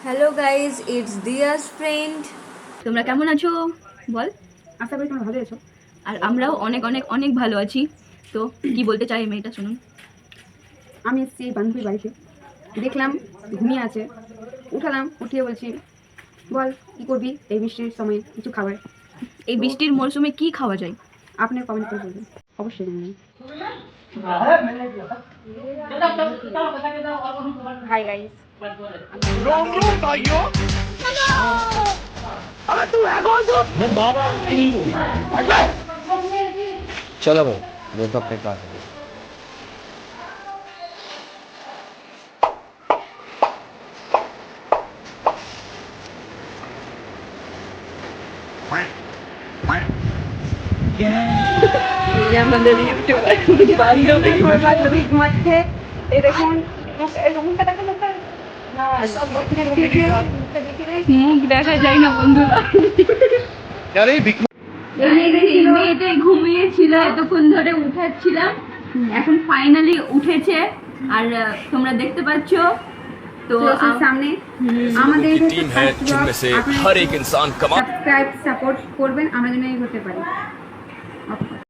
Hello guys, it's Diya's friend. তোমরা কেমন আছো বল? আশা করি তোমরা ভালো আছো। আর আমরাও অনেক অনেক অনেক ভালো আছি। তো কি বলতে চাই মেয়েটা শুনুন। আমি এসেছি বান্ধবীর বাড়িতে, দেখলাম ঘুমিয়ে আছে, উঠালাম, উঠিয়ে বলছি বল কি করবি এই বৃষ্টির সময় কিছু খাবার। এই বৃষ্টির মরশুমে কি খাওয়া যায়? আপনি কমেন্ট করে বলবেন, অবশ্যই জানাবেন। হাই গাইস, चलो भाई वो तो अपने पास है। আমাদের ইউটিউবার বান্ধবীর মধ্যে এই দেখুন মুখটা দেখুন, মুখ দেখা যায় না বন্ধুরা। মেয়েটা ঘুমিয়েছিল এতক্ষণ ধরে, উঠাচ্ছিলাম, এখন ফাইনালি উঠেছে। আর তোমরা দেখতে পাচ্ছ তো সামনে আমাদের टीम है जिनमें से हर एक इंसान कमा সাবস্ক্রাইব সাপোর্ট করবেন, আমরা যেন এই হতে পারি।